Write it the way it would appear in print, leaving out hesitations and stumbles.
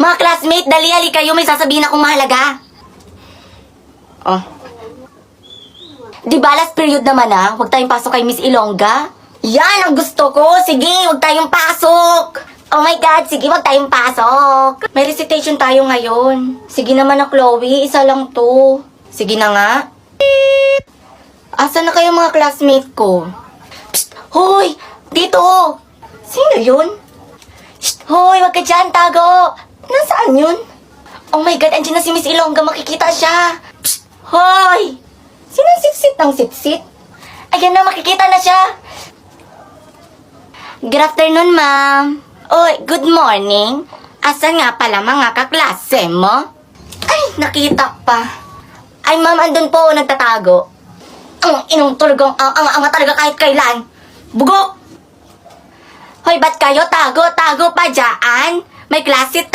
Mga classmate, dali kayo, may sasabihin akong mahalaga. Oh. Di ba last period naman huwag tayong pasok kay Miss Ilongga? Yan ang gusto ko. Sige, huwag tayong pasok. Oh my God, sige, huwag tayong pasok. May recitation tayo ngayon. Sige naman na, Chloe, isa lang to. Sige na nga. Asa na kayo mga classmate ko? Psst! Hoy! Dito! Sino yun? Psst! Hoy! Wag ka dyan, tago! Nasaan yun? Oh my God, andyan na si Miss Ilongga, makikita siya. Psst! Hoy! Sinong sipsit ng sipsit? Ayan na, makikita na siya. Good afternoon, ma'am. Oy, good morning. Asan nga pala mga kaklase mo? Ay, nakita pa. Ay, ma'am, andun po, nagtatago. Ang inong talagang ang talaga kahit kailan. Bugok! Hoy, ba't kayo tago pa dyan? May klase tayo.